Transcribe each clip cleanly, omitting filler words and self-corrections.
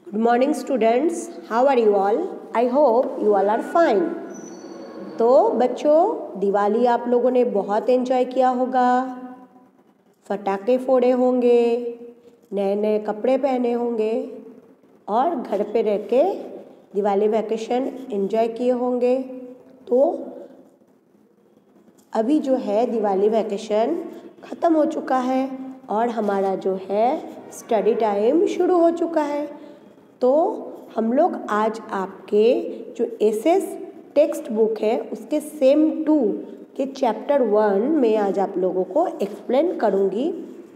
Good morning students, how are you all? I hope you all are fine. तो बच्चों, दिवाली आप लोगों ने बहुत एंजॉय किया होगा, फटाके फोड़े होंगे, नए नए कपड़े पहने होंगे और घर पे रह के दिवाली वैकेशन एंजॉय किए होंगे। तो अभी जो है दिवाली वैकेशन ख़त्म हो चुका है और हमारा जो है स्टडी टाइम शुरू हो चुका है। तो हम लोग आज आपके जो एसएस टेक्स्ट बुक है उसके सेम 2 के चैप्टर 1 में आज आप लोगों को एक्सप्लेन करूँगी।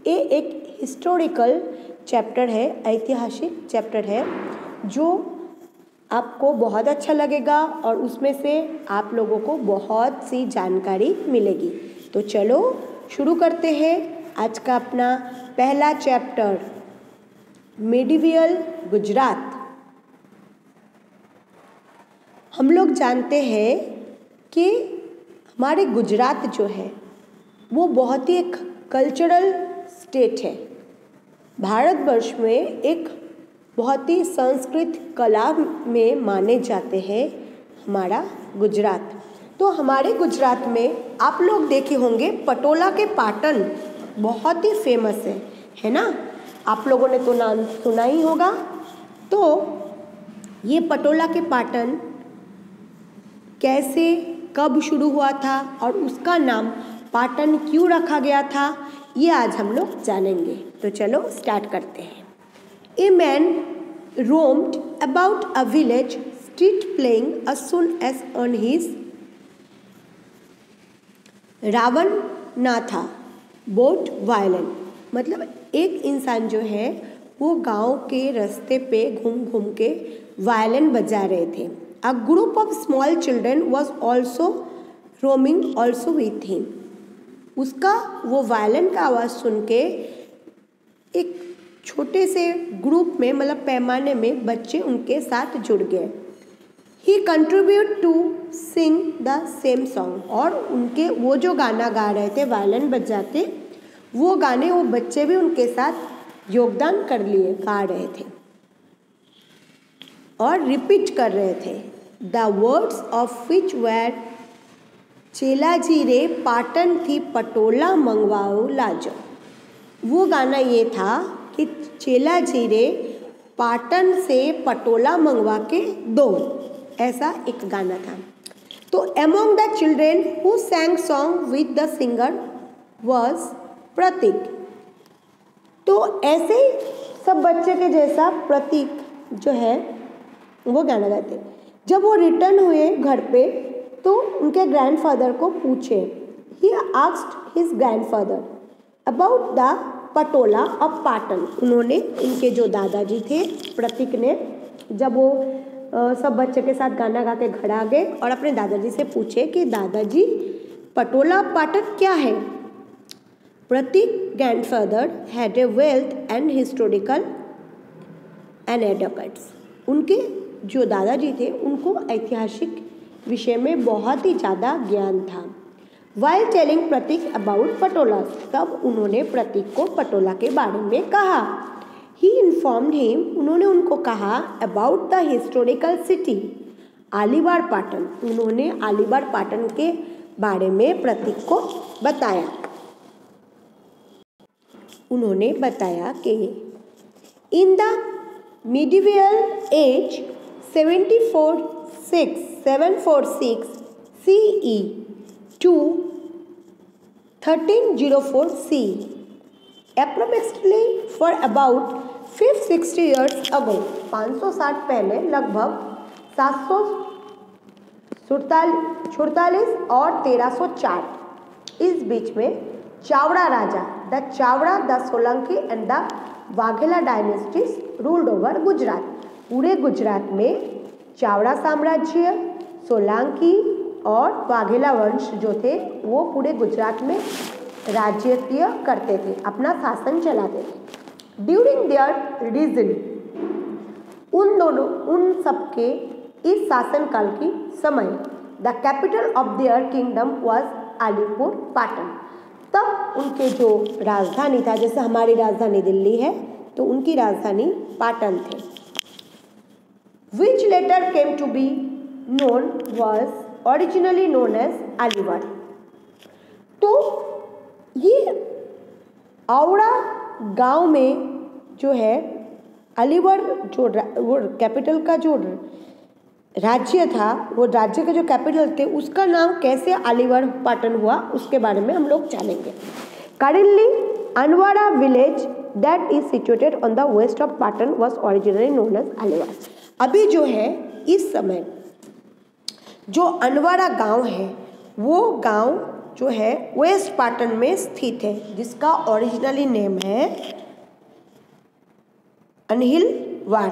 ये एक हिस्टोरिकल चैप्टर है, ऐतिहासिक चैप्टर है जो आपको बहुत अच्छा लगेगा और उसमें से आप लोगों को बहुत सी जानकारी मिलेगी। तो चलो शुरू करते हैं आज का अपना पहला चैप्टर, मेडिवियल गुजरात। हम लोग जानते हैं कि हमारे गुजरात जो है वो बहुत ही एक कल्चरल स्टेट है। भारतवर्ष में एक बहुत ही संस्कृत कला में माने जाते हैं हमारा गुजरात। तो हमारे गुजरात में आप लोग देखे होंगे पटोला के पाटन बहुत ही फेमस है ना? आप लोगों ने तो नाम सुना ही होगा। तो ये पटोला के पाटन कैसे कब शुरू हुआ था और उसका नाम पाटन क्यों रखा गया था, ये आज हम लोग जानेंगे। तो चलो स्टार्ट करते हैं। A man roamed about a village street playing as soon as on his Ravanatha bowed violin. मतलब एक इंसान जो है वो गांव के रास्ते पे घूम घूम के वायलिन बजा रहे थे। A group of small children was also roaming also with him. उसका वो वायलिन का आवाज़ सुन के एक छोटे से ग्रुप में मतलब पैमाने में बच्चे उनके साथ जुड़ गए। He contribute to sing the same song. और उनके वो जो गाना गा रहे थे वायलिन बजाते, वो गाने वो बच्चे भी उनके साथ योगदान कर लिए, गा रहे थे और रिपीट कर रहे थे। The words of which were चेलाजी रे पाटन थी पटोला मंगवाओ लाजो। वो गाना ये था कि चेलाजी रे पाटन से पटोला मंगवा के दो, ऐसा एक गाना था। तो among the children who sang song with the singer was Pratik. तो ऐसे सब बच्चे के जैसा प्रतीक जो है वो गाना गाते। जब वो रिटर्न हुए घर पे तो उनके ग्रैंडफादर को पूछे, he asked his grandfather about the Patola of Patan. उन्होंने उनके जो दादाजी थे प्रतीक ने, जब वो सब बच्चे के साथ गाना गा के घर आ गए और अपने दादाजी से पूछे कि दादाजी पटोला पाटन क्या है। Pratik grandfather had a wealth and historical anecdotes. उनके जो दादाजी थे उनको ऐतिहासिक विषय में बहुत ही ज़्यादा ज्ञान था। While telling Prateek about Patola, तब उन्होंने प्रतीक को पटोला के बारे में कहा। ही इन्फॉर्म्ड हिम, उन्होंने उनको कहा about the historical city Alibar Patan. उन्होंने अलीबार पाटन के बारे में प्रतीक को बताया। उन्होंने बताया कि in the medieval age 746 CE to 1304 CE, approximately for about 560 years ago, 560 पहले लगभग 747 और 1304 इस बीच में चावड़ा राजा the Chavda the Solanki and the Vaghela dynasties ruled over Gujarat. पूरे गुजरात में चावड़ा साम्राज्य, सोलंकी और वाघेला वंश जो थे वो पूरे गुजरात में राज्यत्य करते थे, अपना शासन चलाते थे। ड्यूरिंग देयर रीजन, उन सबके इस शासनकाल की समय the capital of their kingdom was Alipur Patan. तब उनके जो राजधानी था, जैसे हमारी राजधानी दिल्ली है तो उनकी राजधानी पाटन थे। which later came to be known was originally known as Aligarh. तो ये आवड़ा गांव में जो है अलीगढ़ जो वो कैपिटल का जो राज्य था, वो राज्य के जो कैपिटल थे उसका नाम कैसे अलीगढ़ पाटन हुआ उसके बारे में हम लोग जानेंगे। Currently Anavada village that is situated on the west of Patan was originally known as Aligarh. अभी जो है इस समय जो अनवाड़ा गांव है वो गांव जो है वेस्ट पाटन में स्थित है, जिसका ओरिजिनली नेम है अनिलवाड़।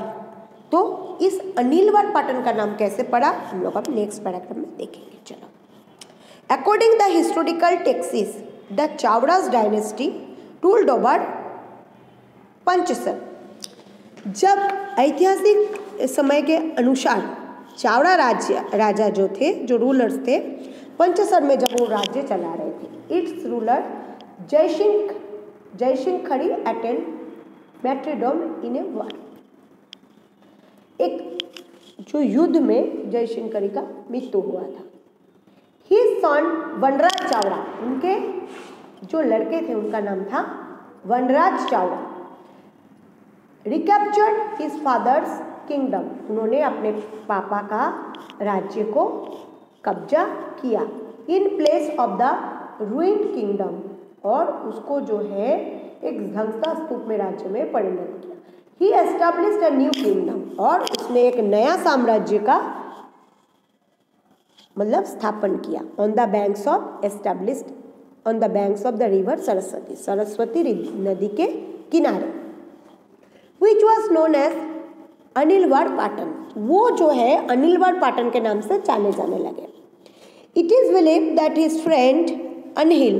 तो इस अनिलवाड़ पाटन का नाम कैसे पड़ा हम लोग अब नेक्स्ट पैराग्राफ में देखेंगे। चलो, according the historical texts the Chavdas dynasty ruled over Panchasar. जब ऐतिहासिक समय के अनुसार चावड़ा राजा जो थे, जो रूलर्स थे, पंचसर में जब वो राज्य चला रहे थे, इट्स रूलर जयसिंह खड़ी अटेंड मैट्रीडोम इन ए वॉर। एक जो युद्ध में जयसिंह खड़ी का मृत्यु हुआ था। हिज सन वनराज चावड़ा, उनके जो लड़के थे उनका नाम था Vanraj Chavda. Recaptured his father's kingdom, उन्होंने अपने पापा का राज्य को कब्जा किया। In place of the ruined kingdom, और उसको जो है एक ध्वंसता स्तूप में राज्य में परिणत किया। He established a new kingdom, और उसने एक नया साम्राज्य का मतलब स्थापन किया। On the banks of established on the banks of the river Saraswati, Saraswati नदी के किनारे, which was known as Anilwad Patan. वो जो है अनिलवाड़ पाटन के नाम से जाने जाने लगे। It is believed that his friend Anhil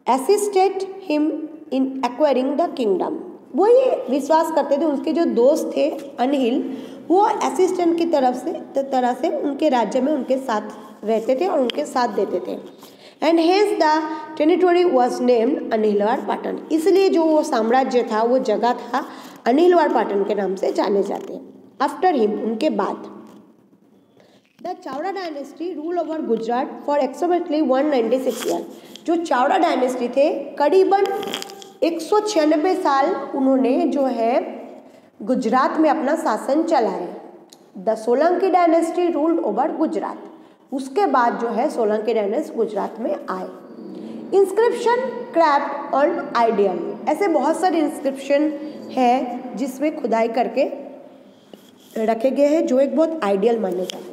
assisted him in acquiring the kingdom. वो ये विश्वास करते थे, उसके जो दोस्त थे अनहिल, वो असिस्टेंट की तरह से उनके राज्य में उनके साथ रहते थे और उनके साथ देते थे। And hence the territory was named Anilwad Patan. इसलिए जो वो साम्राज्य था, वो जगह था, अनिलवाड़ पाटन के नाम से जाने जाते हैं। आफ्टर हिम, उनके बाद, the Chavda dynasty rule over Gujarat for approximately 196 year. जो चावड़ा डायनेस्टी थे करीबन 196 साल उन्होंने जो है गुजरात में अपना शासन चलाया। The Solanki dynasty ruled over Gujarat. उसके बाद जो है सोलंकी डायनेस्टी गुजरात में आए। इंस्क्रिप्शन क्रैफ्ट ऑन आइडियल, ऐसे बहुत सारे इंस्क्रिप्शन है जिसमें खुदाई करके रखे गए हैं जो एक बहुत आइडियल माने जाते हैं।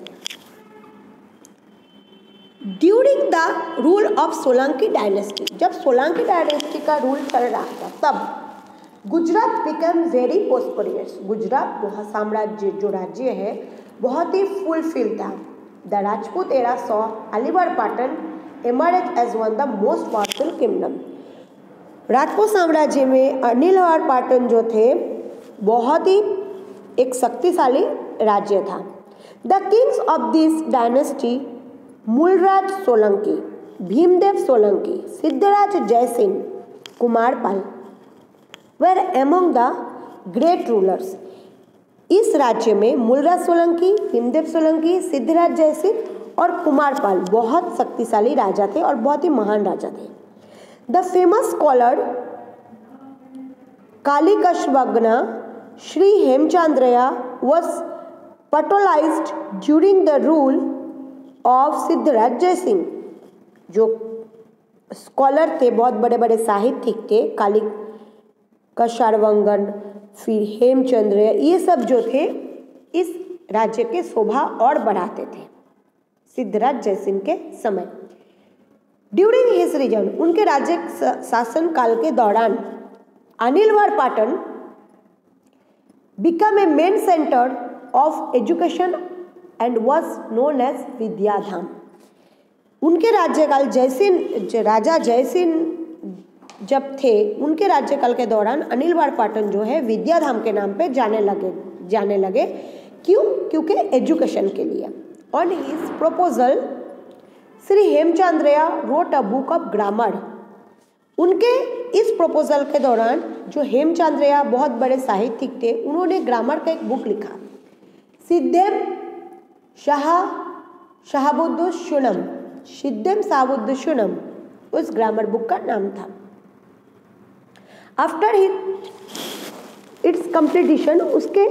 During the rule of Solanki dynasty, जब सोलंकी डायनेस्टी का रूल चल रहा था तब Gujarat become very prosperous. Gujarat बहुत साम्राज्य जो राज्य है बहुत ही फुलफिल था। The Rajput era saw Aligarh Patan emerged as one the most powerful kingdom। Rajput साम्राज्य में अनिलवाड़ पाटन जो थे बहुत ही एक शक्तिशाली राज्य था। The kings of this dynasty Mulraj Solanki, Bhimdev Solanki, Siddharaj Jaisingh, Kumarpal were among the great rulers. इस राज्य में मूलराज सोलंकी, भीमदेव सोलंकी, सिद्धराज जयसिंह और कुमारपाल बहुत शक्तिशाली राजा थे और बहुत ही महान राजा थे। द फेमस स्कॉलर कालिकशवग्ना Shri Hemchandracharya was patronized during the rule of Siddharaj Jaysinh. जो स्कॉलर थे, बहुत बड़े बड़े साहित्यिक थे, कालिकशवगन, फिर हेमचंद्र, ये सब जो थे इस राज्य के शोभा और बढ़ाते थे सिद्धराज जयसिंह के समय। ड्यूरिंग हिज रीजन, उनके राज्य शासन काल के दौरान Anilwad Patan become a main centre of education and was known as Vidyadham. उनके राज्यकाल राजा जयसिंह जब थे, उनके राज्यकाल के दौरान अनिलवाड़ पाटन जो है विद्याधाम के नाम पे जाने लगे। क्यों? क्योंकि एजुकेशन के लिए। On his proposal Shri Hemchandracharya wrote a book of grammar. उनके इस प्रपोजल के दौरान जो हेमचंद्रया बहुत बड़े साहित्यिक थे, उन्होंने ग्रामर का एक बुक लिखा। सिद्धम शाहबुद्दुशुनम, सिद्धम शाहबुद्दुशुनम उस ग्रामर बुक का नाम था। आफ्टर इट्स कंप्लीटिशन, उसके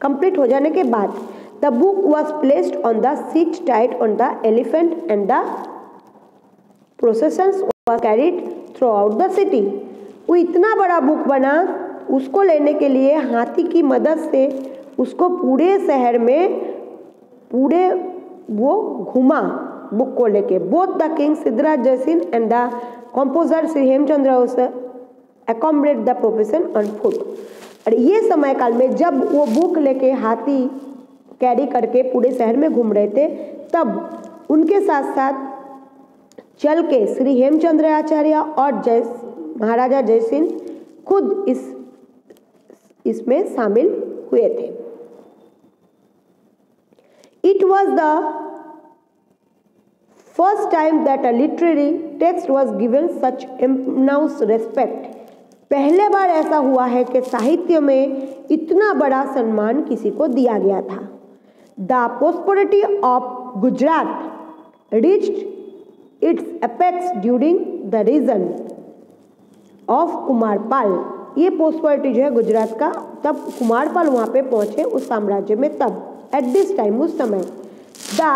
कंप्लीट हो जाने के बाद, the book was placed on the seat tied on the elephant and the processions was carried throughout the city. वो इतना बड़ा बुक बना, उसको लेने के लिए हाथी की मदद से उसको पूरे शहर में पूरे वो घुमा बुक को लेके। Both the king Siddharaj Jaisingh and the composer Shri Hemchandra accompanied the procession on foot। और ये समय काल में जब वो बुक लेके हाथी कैरी करके पूरे शहर में घूम रहे थे, तब उनके साथ साथ चल के श्री हेमचंद्र आचार्य और महाराजा जयसिंह खुद इसमें शामिल हुए थे। It was the first time that a literary text was given such enormous respect। पहले बार ऐसा हुआ है कि साहित्य में इतना बड़ा सम्मान किसी को दिया गया था। The prosperity of Gujarat reached its apex during the reign of Kumarpal. ये prosperity जो है गुजरात का, तब कुमारपाल वहाँ पे पहुँचे उस साम्राज्य में। तब at this time, उस समय, the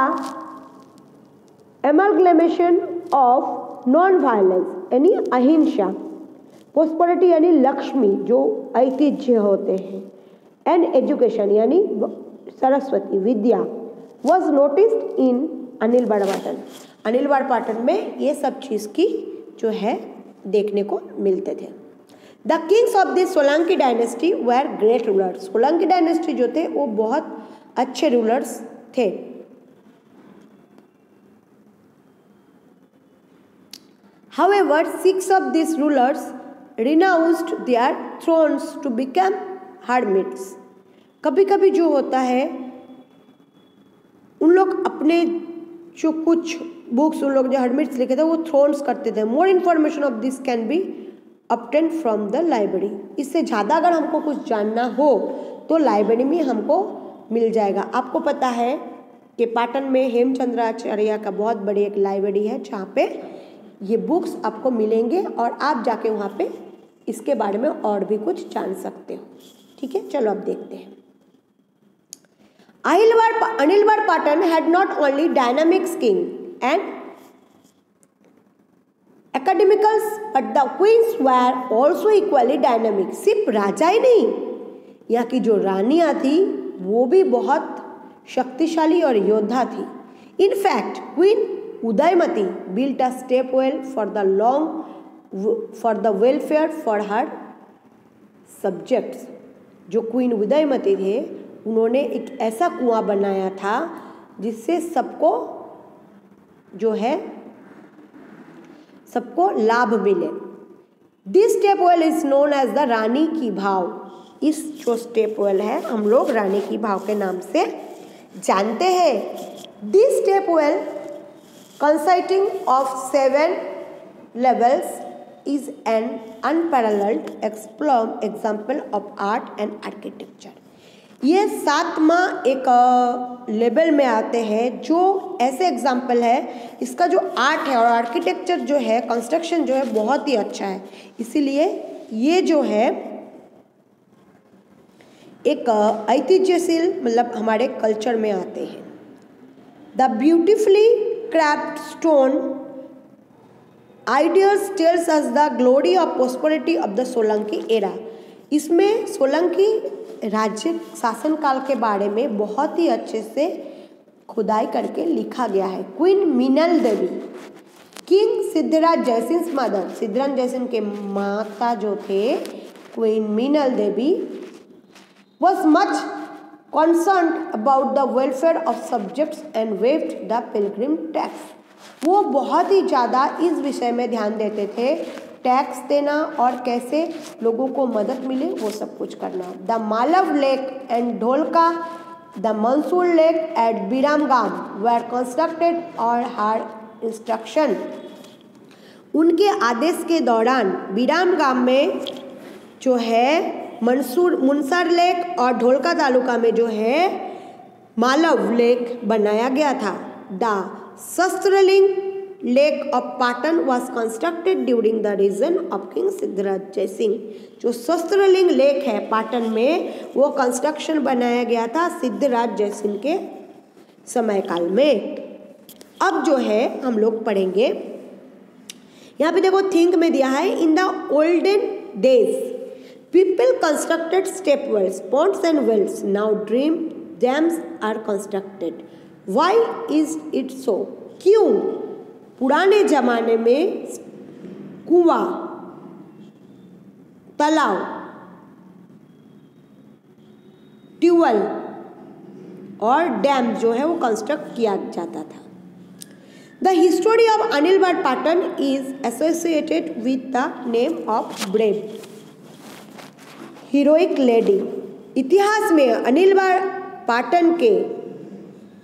amalgamation of non-violence यानी अहिंसा, prosperity यानी लक्ष्मी जो ऐतिह्य होते हैं, and education यानी Saraswati Vidya, was noticed in Anilwad Patan. Anilwad Patan में ये सब चीज़ की जो है देखने को मिलते थे। The kings of this Solanki dynasty were great rulers. Solanki dynasty जो थे वो बहुत अच्छे रूलर्स थे। However, 6 of these rulers renounced their thrones to become hermits। कभी कभी जो होता है, उन लोग अपने जो कुछ बुक्स उन लोग जो हर्मिट्स लिखे थे वो थ्रोन्स करते थे। More information of this can be obtained from the library. इससे ज़्यादा अगर हमको कुछ जानना हो तो लाइब्रेरी में हमको मिल जाएगा। आपको पता है कि पाटन में हेमचंद्राचार्य का बहुत बड़ी एक लाइब्रेरी है जहाँ पे ये बुक्स आपको मिलेंगे और आप जाके वहाँ पे इसके बारे में और भी कुछ जान सकते हो। ठीक है, चलो अब देखते हैं। Anilwad Patan had not only dynamics king and academicals but the queens were also equally dynamic। सिर्फ राजा ही नहीं, यहाँ की जो रानियाँ थी वो भी बहुत शक्तिशाली और योद्धा थी। In fact, Queen Udayamati built a stepwell for the welfare for her subjects। जो क्वीन उदयमती थे उन्होंने एक ऐसा कुआं बनाया था जिससे सबको जो है सबको लाभ मिले। This stepwell is known as the Rani ki Vav. इस जो स्टेपवेल है हम लोग रानी की भाव के नाम से जानते हैं। This stepwell consisting of 7 levels is an unparalleled example of art and architecture. ये 7वां एक लेवल में आते हैं जो ऐसे एग्जाम्पल है, इसका जो आर्ट है और आर्किटेक्चर जो है, कंस्ट्रक्शन जो है बहुत ही अच्छा है। इसीलिए ये जो है एक ऐतिह्यशील मतलब हमारे कल्चर में आते हैं। The beautifully craft stone ideals tells us the glory of prosperity of the Solanki era. इसमें सोलंकी राज्य शासन काल के बारे में बहुत ही अच्छे से खुदाई करके लिखा गया है। क्वीन मीनल देवी, किंग सिद्धराज जयसिंह मदर, सिद्धराज जयसिंह के माता जो थे queen Meenal Devi, was much concerned about the welfare of subjects and waived the pilgrim tax। वो बहुत ही ज़्यादा इस विषय में ध्यान देते थे, टैक्स देना और कैसे लोगों को मदद मिले वो सब कुछ करना। The Malav lake and Dholka, the Mansur lake at Viramgam were constructed और हर इंस्ट्रक्शन। उनके आदेश के दौरान बिरामगाम में जो है मुनसर लेक और ढोलका तालुका में जो है मालव लेक बनाया गया था। The Sahastralinga lake of Patan was constructed during the region of king Siddharaj Jaysinh. जो शस्त्रलिंग लेक है पाटन में, वो कंस्ट्रक्शन बनाया गया था सिद्धराज जयसिंह के समय काल में। अब जो है हम लोग पढ़ेंगे, यहाँ पे देखो थिंक में दिया है, in the olden days people constructed step wells, ponds and wells. Now dams are constructed. Why is it so? क्यों पुराने जमाने में कुआं, तालाब, ट्यूबवेल और डैम जो है वो कंस्ट्रक्ट किया जाता था। The history of Anilwar Patan is associated with the name of brave heroic lady. इतिहास में अनिलवार पाटन के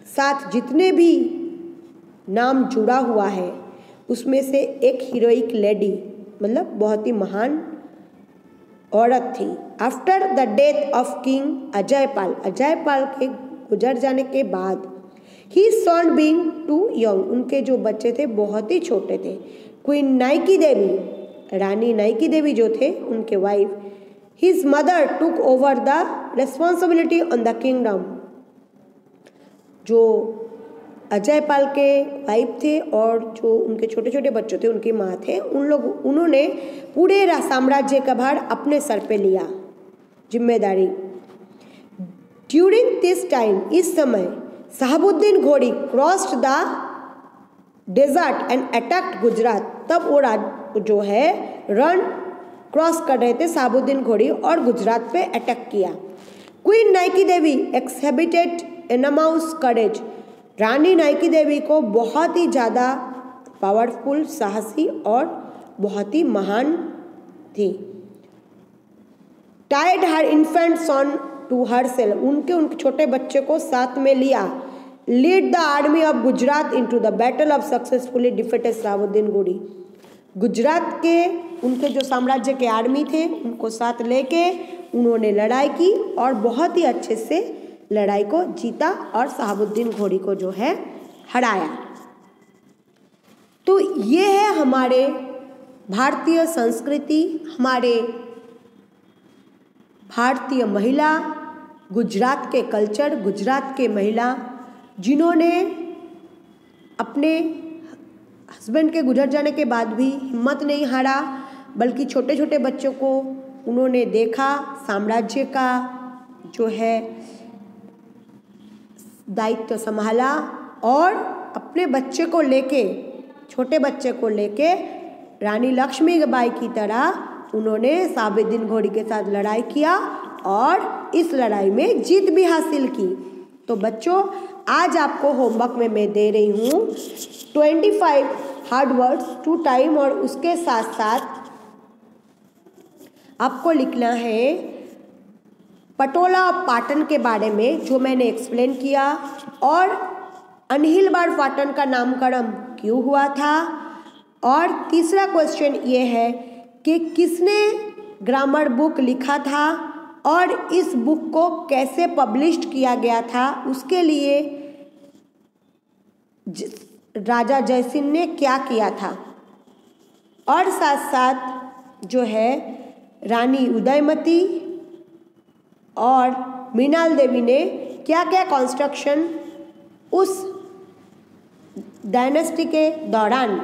साथ जितने भी नाम जुड़ा हुआ है उसमें से एक हीरोइक लेडी, मतलब बहुत ही महान औरत थी। After the death of king Ajaypal, Ajaypal के गुजर जाने के बाद, ही सन बीइंग टू यंग, उनके जो बच्चे थे बहुत ही छोटे थे। क्वीन नाइकी देवी, रानी नाइकी देवी जो थे उनके wife, His mother took over the responsibility on the kingdom। जो अजयपाल के वाइफ थे और जो उनके छोटे छोटे बच्चे थे उनकी माँ थे, उन्होंने पूरे साम्राज्य का भार अपने सर पे लिया, जिम्मेदारी। ड्यूरिंग दिस टाइम, इस समय शहाबुद्दीन घोड़ी crossed the desert and attacked Gujarat. तब वो जो है रन क्रॉस कर रहे थे शहाबुद्दीन घोड़ी और गुजरात पे अटैक किया। क्वीन नाइकी देवी एक्सहिबिटेड एनमाउस करेज, रानी नाइकी देवी को बहुत ही ज़्यादा पावरफुल, साहसी और बहुत ही महान थी। Tied her infant son to her saddle, उनके छोटे बच्चे को साथ में लिया। Lead the army of Gujarat into the battle of successfully defeated Shahabuddin घोड़ी, गुजरात के उनके जो साम्राज्य के आर्मी थे उनको साथ लेके उन्होंने लड़ाई की और बहुत ही अच्छे से लड़ाई को जीता और शहाबुद्दीन घोड़ी को जो है हराया। तो ये है हमारे भारतीय संस्कृति, हमारे भारतीय महिला, गुजरात के कल्चर, गुजरात के महिला जिन्होंने अपने हस्बैंड के गुजर जाने के बाद भी हिम्मत नहीं हारा, बल्कि छोटे छोटे बच्चों को उन्होंने देखा, साम्राज्य का जो है दायित्व संभाला और अपने बच्चे को लेके, छोटे बच्चे को लेके रानी लक्ष्मीबाई की तरह उन्होंने शहाबुद्दीन घोड़ी के साथ लड़ाई किया और इस लड़ाई में जीत भी हासिल की। तो बच्चों, आज आपको होमवर्क में मैं दे रही हूँ 25 हार्ड वर्ड्स 2 टाइम, और उसके साथ साथ आपको लिखना है पटोला और पाटन के बारे में जो मैंने एक्सप्लेन किया, और अनिलवार पाटन का नामकरण क्यों हुआ था। और तीसरा क्वेश्चन ये है कि किसने ग्रामर बुक लिखा था और इस बुक को कैसे पब्लिश्ड किया गया था, उसके लिए राजा जयसिंह ने क्या किया था। और साथ साथ जो है रानी उदयमती और मृणाल देवी ने क्या क्या कंस्ट्रक्शन उस डायनेस्टी के दौरान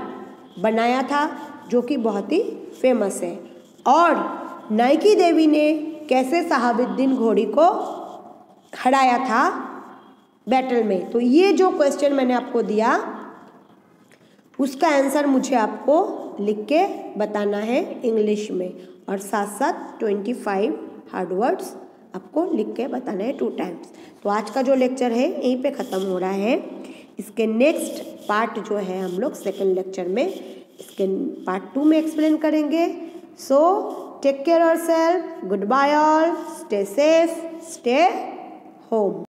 बनाया था जो कि बहुत ही फेमस है, और नाइकी देवी ने कैसे शहाबुद्दीन घोड़ी को हराया था बैटल में। तो ये जो क्वेश्चन मैंने आपको दिया उसका आंसर मुझे आपको लिख के बताना है इंग्लिश में, और साथ साथ 25 हार्ड वर्ड्स आपको लिख के बताना है 2 टाइम्स। तो आज का जो लेक्चर है यहीं पे ख़त्म हो रहा है। इसके नेक्स्ट पार्ट जो है हम लोग सेकंड लेक्चर में इसके पार्ट 2 में एक्सप्लेन करेंगे। So take care yourself, goodbye all, stay safe, stay home.